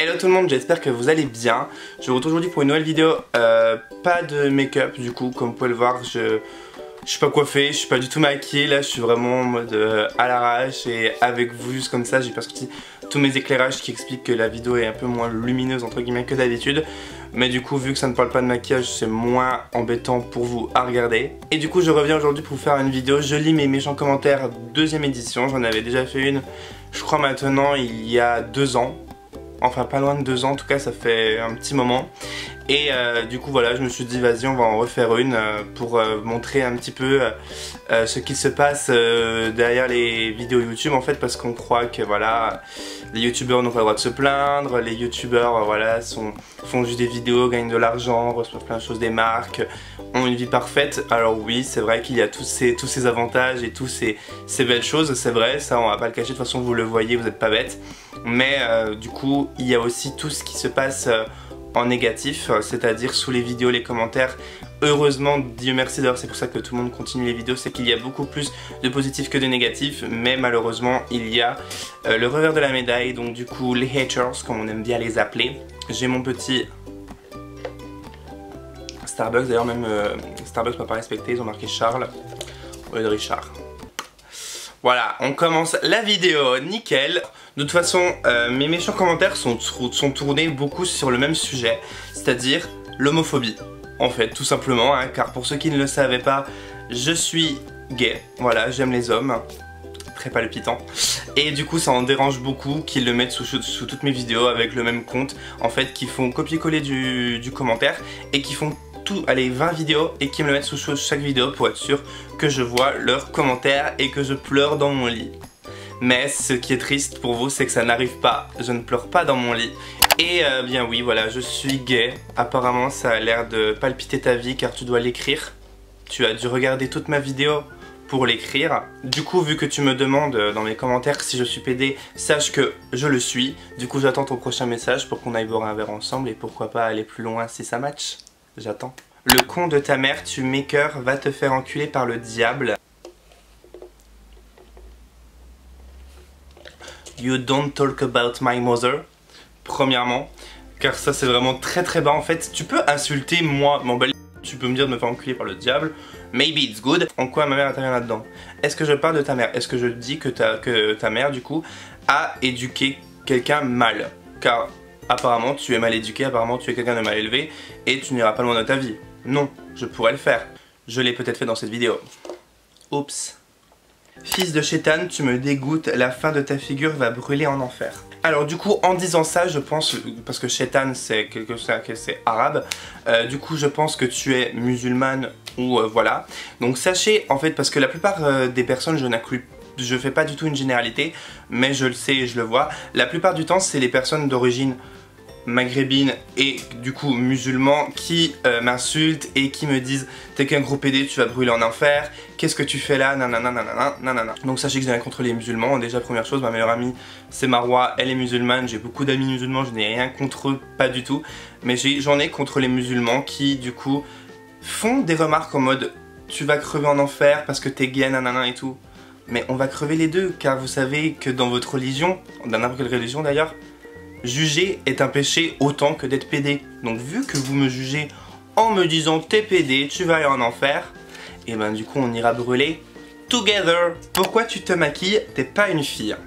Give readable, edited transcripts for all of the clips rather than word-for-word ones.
Hello tout le monde, j'espère que vous allez bien. Je vous retrouve aujourd'hui pour une nouvelle vidéo, pas de make-up du coup, comme vous pouvez le voir, je suis pas coiffée, je suis pas du tout maquillée, là je suis vraiment en mode à l'arrache et avec vous juste comme ça. J'ai pas sorti tous mes éclairages qui expliquent que la vidéo est un peu moins lumineuse entre guillemets que d'habitude. Mais du coup vu que ça ne parle pas de maquillage, c'est moins embêtant pour vous à regarder. Et du coup je reviens aujourd'hui pour vous faire une vidéo, je lis mes méchants commentaires deuxième édition. J'en avais déjà fait une, je crois maintenant il y a 2 ans. Enfin pas loin de 2 ans, en tout cas ça fait un petit moment. Et du coup voilà, je me suis dit vas-y on va en refaire une pour montrer un petit peu ce qui se passe derrière les vidéos YouTube en fait, parce qu'on croit que voilà, les youtubeurs n'ont pas le droit de se plaindre, les youtubeurs voilà, font juste des vidéos, gagnent de l'argent, reçoivent plein de choses des marques, ont une vie parfaite. Alors oui, c'est vrai qu'il y a tous ces avantages et tous ces belles choses, c'est vrai, ça on va pas le cacher, de toute façon vous le voyez, vous n'êtes pas bête. Mais du coup il y a aussi tout ce qui se passe en négatif, c'est-à-dire sous les vidéos, les commentaires. Heureusement, Dieu merci, d'ailleurs c'est pour ça que tout le monde continue les vidéos, c'est qu'il y a beaucoup plus de positifs que de négatifs. Mais malheureusement il y a le revers de la médaille, donc du coup les haters comme on aime bien les appeler. J'ai mon petit Starbucks, d'ailleurs même Starbucks m'a pas respecté, ils ont marqué Charles au lieu de Richard. Voilà, on commence la vidéo, nickel. De toute façon, mes méchants commentaires sont tournés beaucoup sur le même sujet, c'est-à-dire l'homophobie. En fait, tout simplement, hein, car pour ceux qui ne le savaient pas, je suis gay. Voilà, j'aime les hommes, très palpitant. Et du coup, ça en dérange beaucoup qu'ils le mettent sous toutes mes vidéos avec le même compte, en fait, qui font copier-coller du commentaire et qui font allez 20 vidéos et qui me le mettent sous chaque vidéo pour être sûr que je vois leurs commentaires et que je pleure dans mon lit. Mais ce qui est triste pour vous, c'est que ça n'arrive pas, je ne pleure pas dans mon lit. Et bien oui, voilà, je suis gay. Apparemment ça a l'air de palpiter ta vie car tu dois l'écrire. Tu as dû regarder toute ma vidéo pour l'écrire. Du coup, vu que tu me demandes dans mes commentaires si je suis PD, sache que je le suis. Du coup j'attends ton prochain message pour qu'on aille boire un verre ensemble et pourquoi pas aller plus loin si ça match. J'attends. Le con de ta mère, tu maker, va te faire enculer par le diable. You don't talk about my mother. Premièrement, car ça c'est vraiment très bas en fait. Tu peux insulter moi, mon bel, tu peux me dire de me faire enculer par le diable. Maybe it's good. En quoi ma mère intervient là-dedans? Est-ce que je parle de ta mère? Est-ce que je dis que ta mère du coup a éduqué quelqu'un mal? Car apparemment tu es mal éduqué, apparemment tu es quelqu'un de mal élevé et tu n'iras pas loin de ta vie. Non, je pourrais le faire. Je l'ai peut-être fait dans cette vidéo. Oups. Fils de chétan, tu me dégoûtes, la fin de ta figure va brûler en enfer. Alors du coup en disant ça je pense, parce que chétan c'est quelque chose c'est arabe, du coup je pense que tu es musulmane ou voilà. Donc sachez en fait, parce que la plupart des personnes, je fais pas du tout une généralité, mais je le sais et je le vois, la plupart du temps c'est les personnes d'origine maghrébine et du coup musulmans qui m'insultent et qui me disent t'es qu'un gros PD, tu vas brûler en enfer, qu'est-ce que tu fais là, nanana nanana nanana. Donc sachez que j'ai rien contre les musulmans. Déjà première chose, ma meilleure amie c'est Marwa, elle est musulmane, j'ai beaucoup d'amis musulmans, je n'ai rien contre eux, pas du tout, mais j'en ai contre les musulmans qui du coup font des remarques en mode tu vas crever en enfer parce que t'es gay, nanana et tout. Mais on va crever les deux, car vous savez que dans votre religion, dans n'importe quelle religion d'ailleurs, juger est un péché autant que d'être PD. Donc vu que vous me jugez en me disant t'es PD, tu vas aller en enfer, et ben du coup on ira brûler together. Pourquoi tu te maquilles? T'es pas une fille.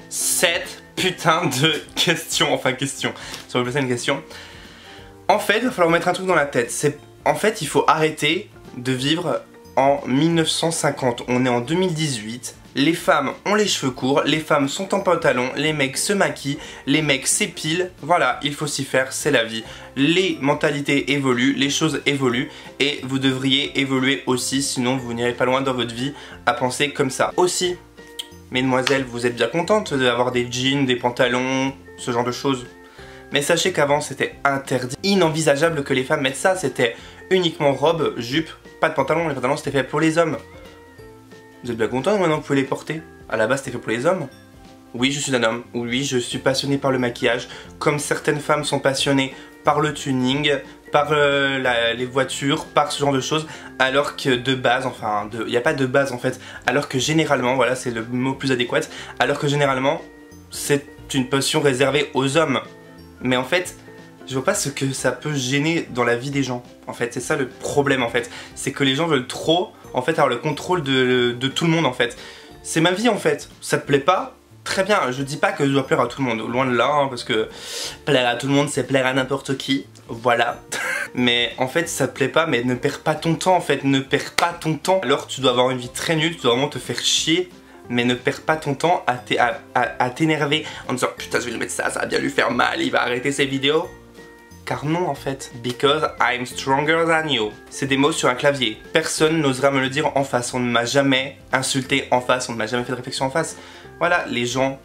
Cette putain de question, enfin question, ça va une question. En fait, il va falloir mettre un truc dans la tête. En fait, il faut arrêter de vivre en 1950. On est en 2018. Les femmes ont les cheveux courts, les femmes sont en pantalon, les mecs se maquillent, les mecs s'épilent. Voilà, il faut s'y faire, c'est la vie. Les mentalités évoluent, les choses évoluent et vous devriez évoluer aussi, sinon vous n'irez pas loin dans votre vie à penser comme ça. Aussi, mesdemoiselles, vous êtes bien contentes d'avoir des jeans, des pantalons, ce genre de choses. Mais sachez qu'avant c'était interdit, inenvisageable que les femmes mettent ça, c'était uniquement robe, jupe, pas de pantalon, les pantalons c'était fait pour les hommes. Vous êtes bien content maintenant que vous pouvez les porter? À la base c'était fait pour les hommes. Oui, je suis un homme, oui, je suis passionné par le maquillage, comme certaines femmes sont passionnées par le tuning, par les voitures, par ce genre de choses, alors que de base, enfin, il n'y a pas de base en fait, alors que généralement, voilà, c'est le mot plus adéquat, alors que généralement, c'est une passion réservée aux hommes. Mais en fait, je vois pas ce que ça peut gêner dans la vie des gens. En fait, c'est ça le problème en fait. C'est que les gens veulent trop en fait avoir le contrôle de tout le monde en fait. C'est ma vie en fait. Ça te plaît pas? Très bien, je dis pas que je dois plaire à tout le monde, loin de là, hein, parce que plaire à tout le monde c'est plaire à n'importe qui, voilà. Mais en fait ça te plaît pas, mais ne perds pas ton temps en fait, ne perds pas ton temps. Alors tu dois avoir une vie très nulle, tu dois vraiment te faire chier, mais ne perds pas ton temps à t'énerver en disant putain je vais lui mettre ça, ça va bien lui faire mal, il va arrêter ses vidéos. Car non en fait, because I'm stronger than you. C'est des mots sur un clavier. Personne n'osera me le dire en face. On ne m'a jamais insulté en face, on ne m'a jamais fait de réflexion en face. Voilà, les gens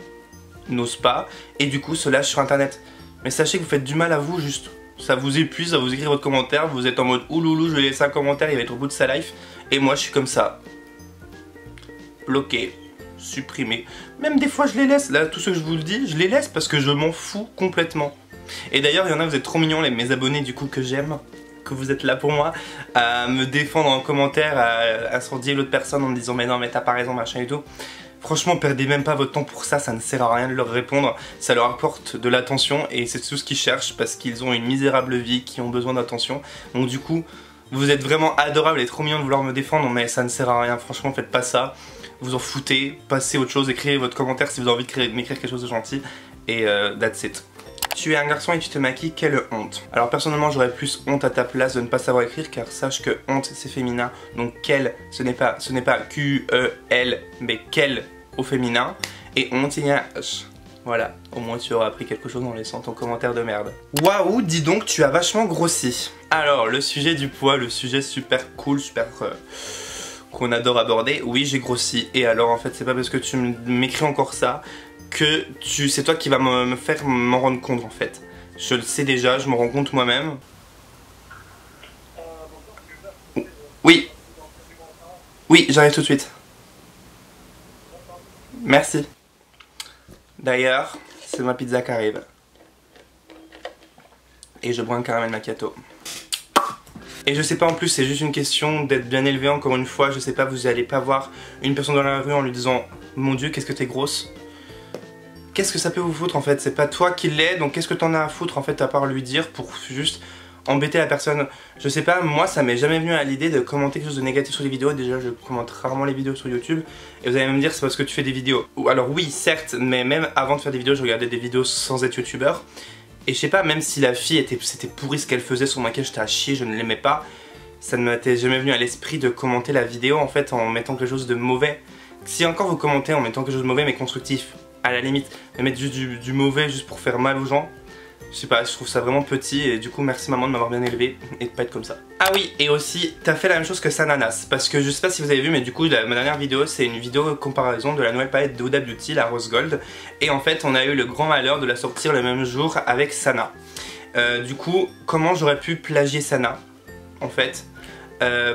n'osent pas et du coup se lâchent sur internet. Mais sachez que vous faites du mal à vous juste. Ça vous épuise, ça vous écrit votre commentaire, vous êtes en mode ouloulou, je vais laisser un commentaire, il va être au bout de sa life. Et moi je suis comme ça. Bloqué, supprimé. Même des fois je les laisse, là tout ce que je vous le dis, je les laisse parce que je m'en fous complètement. Et d'ailleurs il y en a, vous êtes trop mignons, mes abonnés du coup que j'aime, que vous êtes là pour moi, à me défendre en commentaire, à incendier l'autre personne en me disant mais non mais t'as pas raison machin et tout. Franchement perdez même pas votre temps pour ça, ça ne sert à rien de leur répondre, ça leur apporte de l'attention et c'est tout ce qu'ils cherchent parce qu'ils ont une misérable vie, qui ont besoin d'attention. Donc du coup vous êtes vraiment adorables et trop mignons de vouloir me défendre mais ça ne sert à rien, franchement faites pas ça. Vous en foutez, passez à autre chose, écrivez votre commentaire si vous avez envie de m'écrire quelque chose de gentil et that's it. Tu es un garçon et tu te maquilles, quelle honte. Alors personnellement j'aurais plus honte à ta place de ne pas savoir écrire car sache que honte c'est féminin. Donc quel, ce n'est pas Q-E-L mais quel au féminin. Et honte il y a un H. Voilà, au moins tu auras appris quelque chose en laissant ton commentaire de merde. Waouh, dis donc tu as vachement grossi. Alors le sujet du poids, le sujet super cool, super... qu'on adore aborder, oui j'ai grossi. Et alors en fait c'est pas parce que tu m'écris encore ça que c'est toi qui vas me faire m'en rendre compte en fait. Je le sais déjà, je me rends compte moi-même. Oui. Oui, j'arrive tout de suite. Merci. D'ailleurs, c'est ma pizza qui arrive. Et je bois un caramel macchiato. Et je sais pas en plus, c'est juste une question d'être bien élevé encore une fois. Je sais pas, vous allez pas voir une personne dans la rue en lui disant mon Dieu, qu'est-ce que t'es grosse. Qu'est-ce que ça peut vous foutre en fait? C'est pas toi qui l'es, donc qu'est-ce que t'en as à foutre en fait à part lui dire pour juste embêter la personne? Je sais pas, moi ça m'est jamais venu à l'idée de commenter quelque chose de négatif sur les vidéos. Déjà je commente rarement les vidéos sur YouTube. Et vous allez me dire c'est parce que tu fais des vidéos. Ou alors oui certes, mais même avant de faire des vidéos je regardais des vidéos sans être youtubeur. Et je sais pas, même si la fille c'était pourri ce qu'elle faisait, son maquillage j'étais à chier, je ne l'aimais pas. Ça ne m'était jamais venu à l'esprit de commenter la vidéo en fait en mettant quelque chose de mauvais. Si encore vous commentez en mettant quelque chose de mauvais mais constructif, à la limite, mais mettre juste du mauvais juste pour faire mal aux gens, je sais pas, je trouve ça vraiment petit et du coup merci maman de m'avoir bien élevé et de pas être comme ça. Ah oui, et aussi t'as fait la même chose que Sananas, parce que je sais pas si vous avez vu mais du coup ma dernière vidéo c'est une vidéo comparaison de la nouvelle palette de Huda Beauty, la Rose Gold, et en fait on a eu le grand malheur de la sortir le même jour avec Sana. Du coup comment j'aurais pu plagier Sana en fait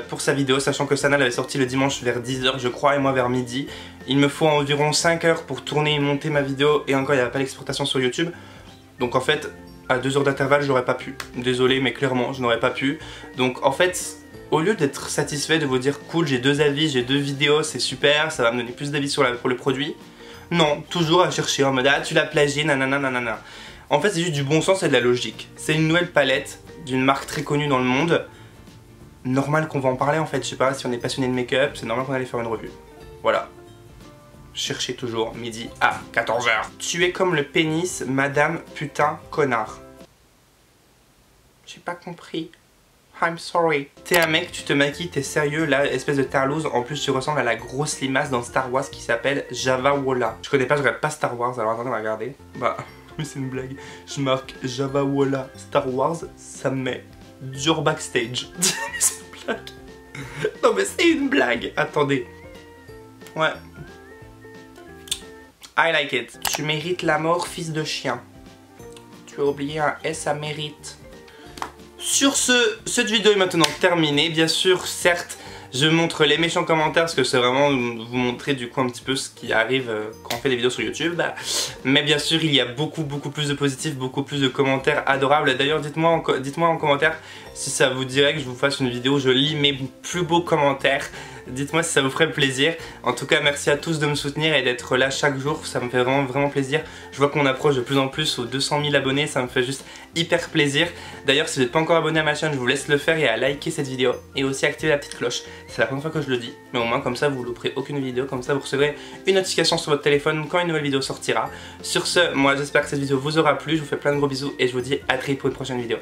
pour sa vidéo, sachant que Sana l'avait sorti le dimanche vers 10 h je crois et moi vers midi. Il me faut environ 5 heures pour tourner et monter ma vidéo et encore il n'y avait pas l'exportation sur YouTube. Donc en fait à 2 heures d'intervalle j'aurais pas pu. Désolé mais clairement je n'aurais pas pu. Donc en fait au lieu d'être satisfait de vous dire cool j'ai 2 avis, j'ai 2 vidéos, c'est super, ça va me donner plus d'avis pour le produit. Non, toujours à chercher en mode ah tu l'as plagié nanana nanana. En fait c'est juste du bon sens et de la logique. C'est une nouvelle palette d'une marque très connue dans le monde. Normal qu'on va en parler en fait, je sais pas, si on est passionné de make-up, c'est normal qu'on allait faire une revue. Voilà. Cherchez toujours midi à 14 h. Tu es comme le pénis, madame putain connard. J'ai pas compris. I'm sorry. T'es un mec, tu te maquilles, t'es sérieux, là, espèce de tarlouse. En plus, tu ressembles à la grosse limace dans Star Wars qui s'appelle Java Walla. Je connais pas, je regarde pas Star Wars, alors attendez, on va regarder. Bah, mais c'est une blague. Je marque Java Walla Star Wars, ça me met dur backstage. C'est une blague. Non mais c'est une blague. Attendez. Ouais. I like it. Tu mérites la mort, fils de chien. Tu as oublié un S à mérite. Sur ce, cette vidéo est maintenant terminée. Bien sûr, certes, Je montre les méchants commentaires parce que c'est vraiment vous montrer du coup un petit peu ce qui arrive quand on fait des vidéos sur YouTube. Mais bien sûr il y a beaucoup plus de positifs, beaucoup plus de commentaires adorables. D'ailleurs dites-moi en commentaire si ça vous dirait que je vous fasse une vidéo où je lis mes plus beaux commentaires. Dites-moi si ça vous ferait plaisir. En tout cas merci à tous de me soutenir et d'être là chaque jour, ça me fait vraiment plaisir. Je vois qu'on approche de plus en plus aux 200 000 abonnés, ça me fait juste hyper plaisir. D'ailleurs si vous n'êtes pas encore abonné à ma chaîne, je vous laisse le faire et à liker cette vidéo et aussi activer la petite cloche. C'est la première fois que je le dis, mais au moins comme ça vous ne louperez aucune vidéo, comme ça vous recevrez une notification sur votre téléphone quand une nouvelle vidéo sortira. Sur ce, moi j'espère que cette vidéo vous aura plu, je vous fais plein de gros bisous et je vous dis à très vite pour une prochaine vidéo.